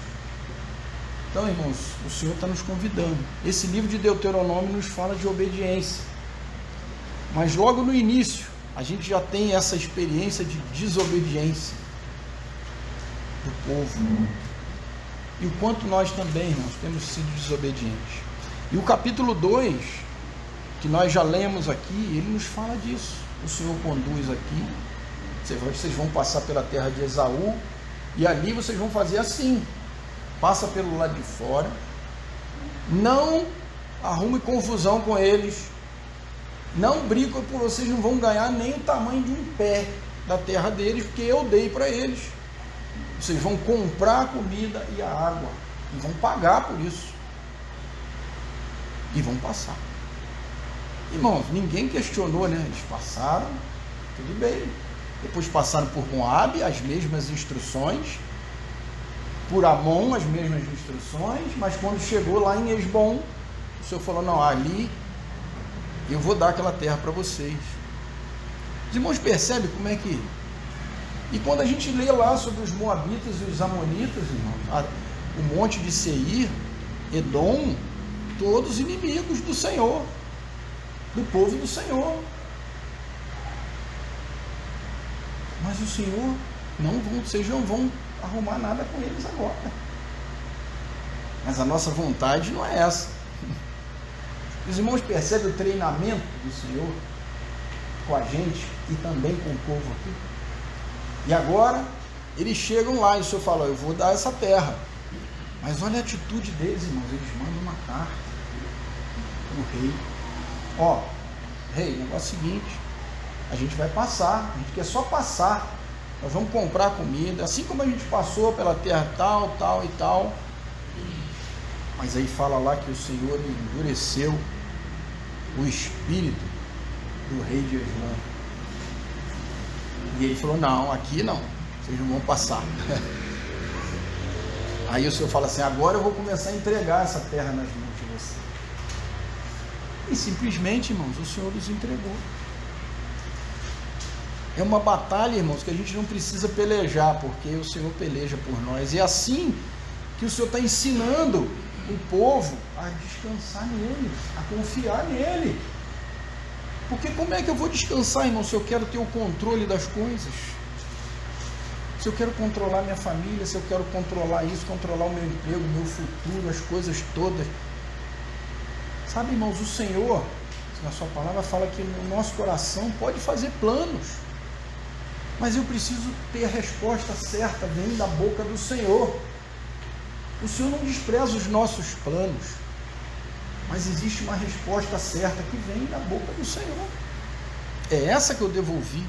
Então, irmãos, o Senhor está nos convidando. Esse livro de Deuteronômio nos fala de obediência. Mas logo no início, a gente já tem essa experiência de desobediência do povo. E o quanto nós também, irmãos, temos sido desobedientes. E o capítulo 2, que nós já lemos aqui, ele nos fala disso. O Senhor conduz aqui. Vocês vão passar pela terra de Esaú, e ali vocês vão fazer assim. Passa pelo lado de fora, não arrume confusão com eles, não brigue, porque vocês não vão ganhar nem o tamanho de um pé da terra deles, porque eu dei para eles. Vocês vão comprar a comida e a água, e vão pagar por isso, e vão passar. Irmãos, ninguém questionou, né? Eles passaram, tudo bem. Depois passaram por Moabe, as mesmas instruções, por Amon, as mesmas instruções, mas quando chegou lá em Esbom, o Senhor falou, não, ali eu vou dar aquela terra para vocês. Os irmãos percebem como é que... E quando a gente lê lá sobre os Moabitas e os Amonitas, irmãos, o monte de Seir, Edom, todos inimigos do Senhor, do povo do Senhor. Mas o Senhor, vocês não vão arrumar nada com eles agora. Mas a nossa vontade não é essa. Os irmãos percebem o treinamento do Senhor com a gente e também com o povo aqui? E agora, eles chegam lá e o Senhor fala, eu vou dar essa terra. Mas olha a atitude deles, irmãos, eles mandam uma carta para o rei. Ó, rei, o negócio é o seguinte, a gente vai passar, a gente quer só passar, nós vamos comprar comida, assim como a gente passou pela terra tal, tal e tal. Mas aí fala lá que o Senhor endureceu o espírito do rei de Eslã. E ele falou, não, aqui não, vocês não vão passar. Aí o Senhor fala assim, agora eu vou começar a entregar essa terra nas mãos de vocês. E simplesmente, irmãos, o Senhor nos entregou. É uma batalha, irmãos, que a gente não precisa pelejar, porque o Senhor peleja por nós. E é assim que o Senhor está ensinando o povo a descansar nele, a confiar nele. Porque como é que eu vou descansar, irmão, se eu quero ter o controle das coisas? Se eu quero controlar minha família, se eu quero controlar isso, controlar o meu emprego, o meu futuro, as coisas todas. Sabe, irmãos, o Senhor, na sua palavra, fala que no nosso coração pode fazer planos, mas eu preciso ter a resposta certa, vem da boca do Senhor. O Senhor não despreza os nossos planos, mas existe uma resposta certa que vem da boca do Senhor. É essa que eu devo ouvir.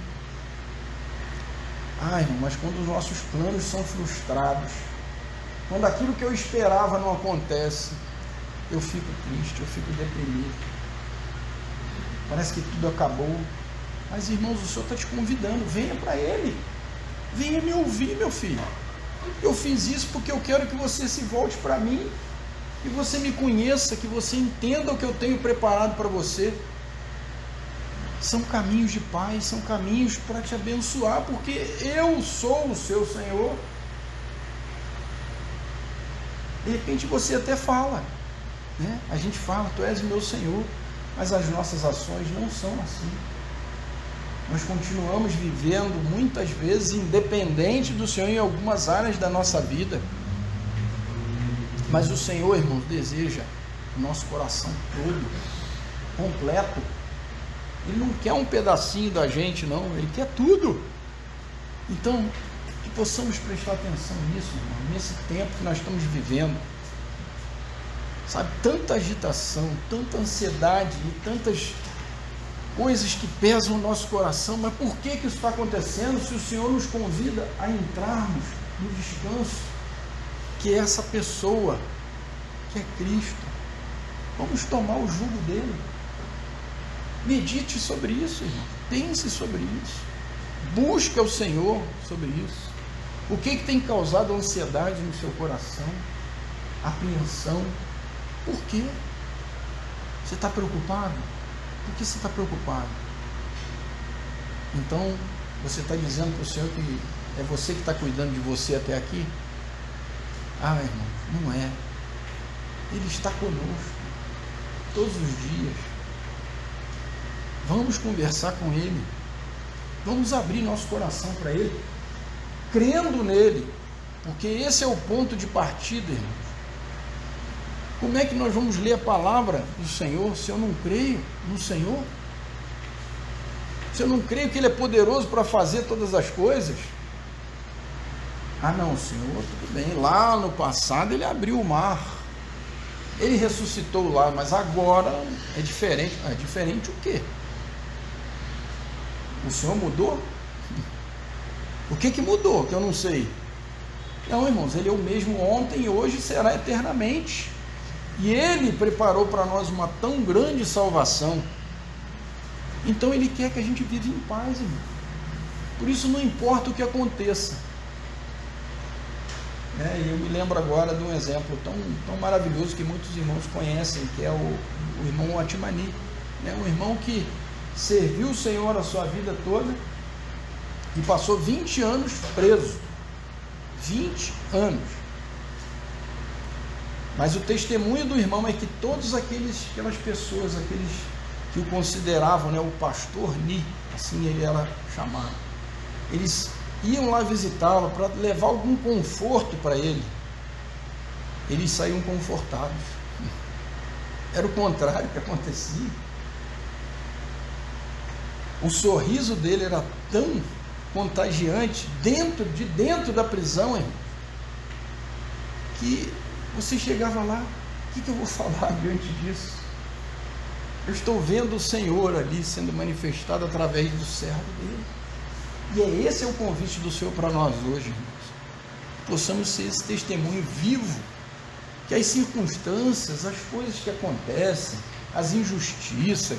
Irmão, mas quando os nossos planos são frustrados, quando aquilo que eu esperava não acontece, eu fico triste, eu fico deprimido. Parece que tudo acabou. Mas, irmãos, o Senhor está te convidando, venha para Ele. Venha me ouvir, meu filho. Eu fiz isso porque eu quero que você se volte para mim, que você me conheça, que você entenda o que eu tenho preparado para você. São caminhos de paz, são caminhos para te abençoar, porque eu sou o seu Senhor. De repente você até fala, né? A gente fala, tu és o meu Senhor. mas as nossas ações não são assim. Nós continuamos vivendo muitas vezes independente do Senhor em algumas áreas da nossa vida. Mas o Senhor, irmãos, deseja o nosso coração todo, completo. Ele não quer um pedacinho da gente, não, Ele quer tudo. Então, que possamos prestar atenção nisso, irmão, nesse tempo que nós estamos vivendo. Sabe, tanta agitação, tanta ansiedade e tantas coisas que pesam o nosso coração, mas por que isso está acontecendo se o Senhor nos convida a entrarmos no descanso, que é essa pessoa, que é Cristo? Vamos tomar o jugo dele. Medite sobre isso, irmão. Pense sobre isso. Busque ao Senhor sobre isso. O que tem causado ansiedade no seu coração? Apreensão? Por quê? Você está preocupado? Por que você está preocupado? Então, você está dizendo para o Senhor que é você que está cuidando de você até aqui? Ah, irmão, não é. Ele está conosco todos os dias. Vamos conversar com Ele. Vamos abrir nosso coração para Ele, crendo nele, porque esse é o ponto de partida, irmãos. Como é que nós vamos ler a palavra do Senhor se eu não creio no Senhor? Se eu não creio que Ele é poderoso para fazer todas as coisas? Ah não, Senhor, tudo bem, lá no passado Ele abriu o mar, Ele ressuscitou lá, mas agora é diferente. É diferente o quê? O Senhor mudou? O que mudou, que eu não sei? Não, irmãos, Ele é o mesmo ontem e hoje será eternamente. E Ele preparou para nós uma tão grande salvação. Então Ele quer que a gente viva em paz, irmão. Por isso não importa o que aconteça. E eu me lembro agora de um exemplo tão maravilhoso que muitos irmãos conhecem, que é o irmão Atimani. Um irmão que serviu o Senhor a sua vida toda e passou 20 anos preso. 20 anos. Mas o testemunho do irmão é que todas aquelas pessoas, aqueles que o consideravam, o pastor Ni, assim ele era chamado, eles iam lá visitá-lo para levar algum conforto para ele. Eles saíam confortados. Era o contrário que acontecia. O sorriso dele era tão contagiante dentro da prisão, irmão, que você chegava lá, o que eu vou falar diante disso? Eu estou vendo o Senhor ali sendo manifestado através do servo dele. E esse é o convite do Senhor para nós hoje, irmãos. Possamos ser esse testemunho vivo, que as circunstâncias, as coisas que acontecem, as injustiças,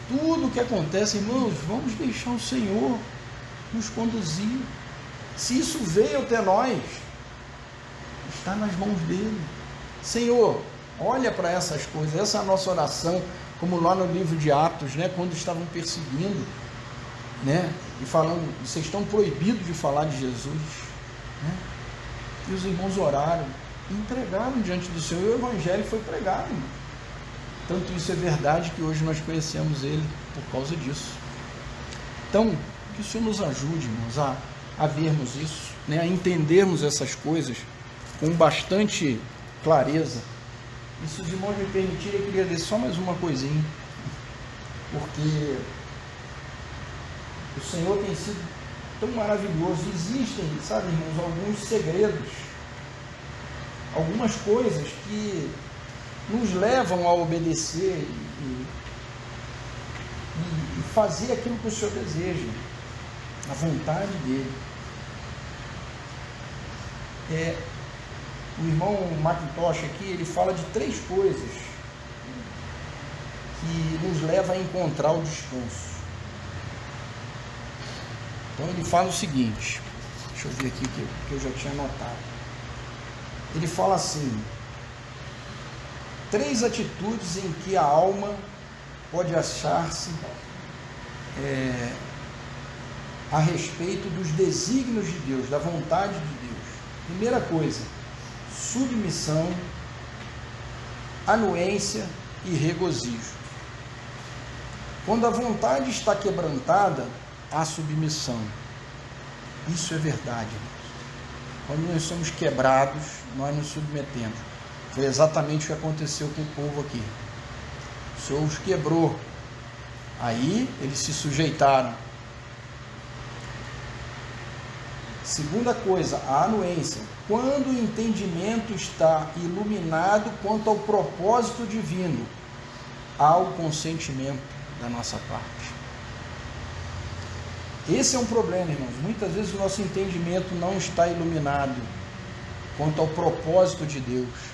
tudo o que acontece, irmãos, vamos deixar o Senhor nos conduzir. Se isso veio até nós, está nas mãos dele. Senhor, olha para essas coisas. Essa é a nossa oração, como lá no livro de Atos, quando estavam perseguindo, e falando, vocês estão proibidos de falar de Jesus, e os irmãos oraram e entregaram diante do Senhor, e o Evangelho foi pregado, irmão. Tanto isso é verdade que hoje nós conhecemos Ele por causa disso. Então, que o Senhor nos ajude, irmãos, a vermos isso, a entendermos essas coisas com bastante clareza. E se os irmãos me permitirem, eu queria dizer só mais uma coisinha, porque o Senhor tem sido tão maravilhoso. Existem, sabe, irmãos, alguns segredos, algumas coisas que nos levam a obedecer e fazer aquilo que o Senhor deseja, a vontade dele. O irmão Macintosh aqui, ele fala de 3 coisas que nos levam a encontrar o descanso. Então ele fala o seguinte, deixa eu ver aqui que eu já tinha anotado. Ele fala assim: 3 atitudes em que a alma pode achar-se a respeito dos desígnios de Deus, da vontade de Deus. Primeira coisa, submissão, anuência e regozijo. Quando a vontade está quebrantada, há submissão. Isso é verdade, irmãos. Quando nós somos quebrados, nós nos submetemos. Foi exatamente o que aconteceu com o povo aqui. O Senhor os quebrou. Aí eles se sujeitaram. Segunda coisa, a anuência. Quando o entendimento está iluminado quanto ao propósito divino, há o consentimento da nossa parte. Esse é um problema, irmãos. Muitas vezes o nosso entendimento não está iluminado quanto ao propósito de Deus.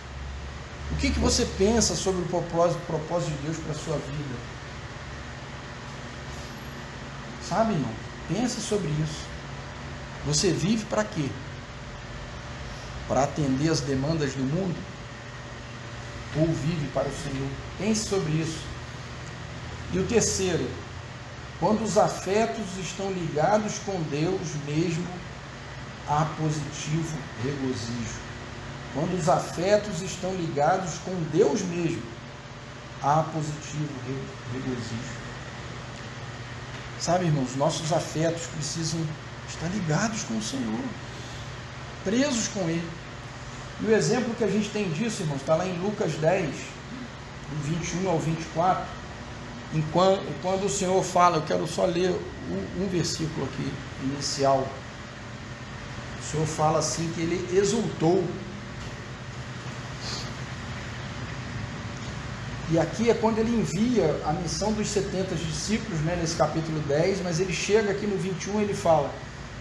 O que você pensa sobre o propósito de Deus para a sua vida? Sabe, irmão? Pensa sobre isso. Você vive para quê? Para atender as demandas do mundo? Ou vive para o Senhor? Pense sobre isso. E o terceiro, quando os afetos estão ligados com Deus mesmo, há positivo regozijo. Quando os afetos estão ligados com Deus mesmo, há positivo regozijo. Sabe, irmãos, nossos afetos precisam estar ligados com o Senhor, presos com Ele. E o exemplo que a gente tem disso, irmãos, está lá em Lucas 10, do 21 ao 24, quando o Senhor fala, eu quero só ler um versículo aqui, inicial. O Senhor fala assim, que Ele exultou. E aqui é quando Ele envia a missão dos 70 discípulos, né, nesse capítulo 10, mas Ele chega aqui no 21, Ele fala,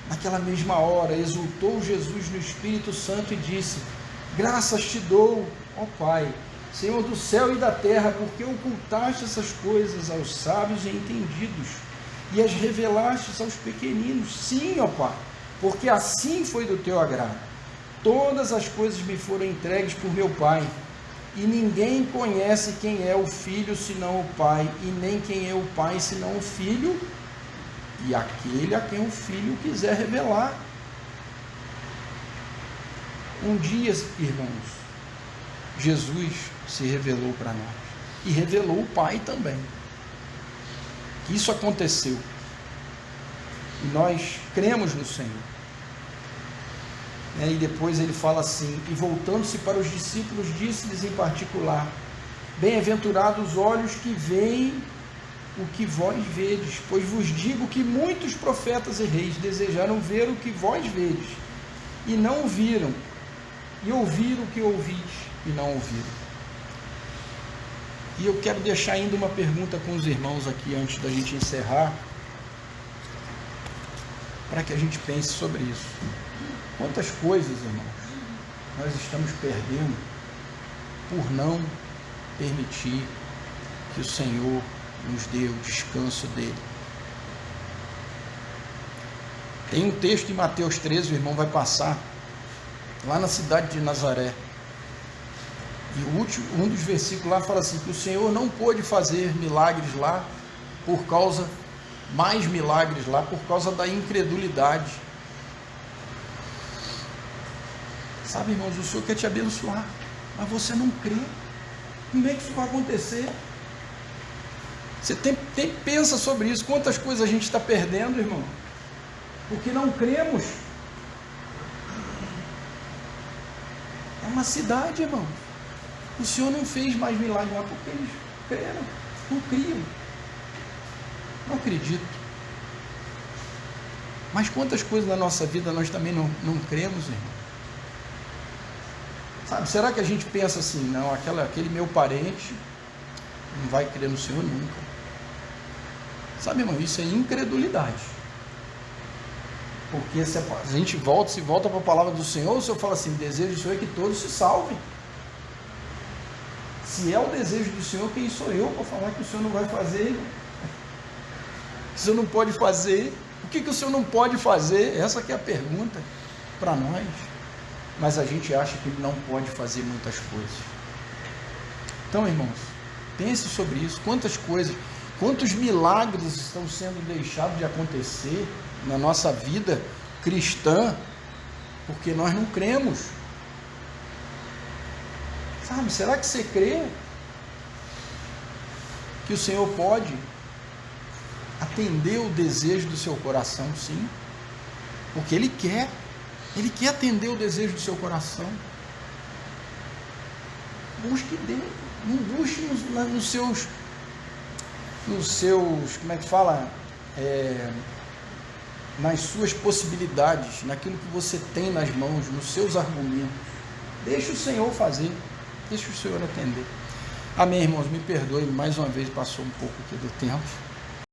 naquela mesma hora, exultou Jesus no Espírito Santo e disse, graças te dou, ó Pai, Senhor do céu e da terra, porque ocultaste essas coisas aos sábios e entendidos, e as revelaste aos pequeninos. Sim, ó Pai, porque assim foi do teu agrado. Todas as coisas me foram entregues por meu Pai, e ninguém conhece quem é o Filho senão o Pai, e nem quem é o Pai senão o Filho, e aquele a quem o Filho quiser revelar. Um dia, irmãos, Jesus se revelou para nós, e revelou o Pai também. Isso aconteceu, e nós cremos no Senhor. E depois ele fala assim, e voltando-se para os discípulos, disse-lhes em particular, bem-aventurados os olhos que veem o que vós vedes, pois vos digo que muitos profetas e reis desejaram ver o que vós vedes, e não o viram, e ouvir o que ouvis, e não ouviram. E eu quero deixar ainda uma pergunta com os irmãos aqui, antes da gente encerrar, para que a gente pense sobre isso. Quantas coisas, irmãos, nós estamos perdendo por não permitir que o Senhor nos dê o descanso dele. Tem um texto em Mateus 13, o irmão vai passar, lá na cidade de Nazaré. E um dos versículos lá fala assim, que o Senhor não pôde fazer milagres lá, mais milagres lá, por causa da incredulidade. Sabe, irmãos, o Senhor quer te abençoar, mas você não crê. Como é que isso vai acontecer? Você pensa sobre isso. Quantas coisas a gente está perdendo, irmão? Porque não cremos. É uma cidade, irmão. O Senhor não fez mais milagres lá porque eles creram, não criam. Não acredito. Mas quantas coisas na nossa vida nós também não cremos, irmão? Sabe, será que a gente pensa assim, não, aquele meu parente não vai crer no Senhor nunca? Sabe, irmão, isso é incredulidade. Porque se a gente volta para a palavra do Senhor, o Senhor fala assim, desejo do Senhor é que todos se salvem. Se é o desejo do Senhor, quem sou eu para falar que o Senhor não vai fazer? O Senhor não pode fazer. O que o Senhor não pode fazer? Essa que é a pergunta para nós. Mas a gente acha que Ele não pode fazer muitas coisas. Então, irmãos, pense sobre isso. Quantas coisas, quantos milagres estão sendo deixados de acontecer na nossa vida cristã, porque nós não cremos. Sabe, será que você crê que o Senhor pode atender o desejo do seu coração, sim, porque Ele quer atender o desejo do seu coração. Busque Deus, não busque nos seus, como é que fala, nas suas possibilidades, naquilo que você tem nas mãos, nos seus argumentos. Deixa o Senhor fazer, deixa o Senhor atender. Amém, irmãos, me perdoe, mais uma vez passou um pouco aqui do tempo.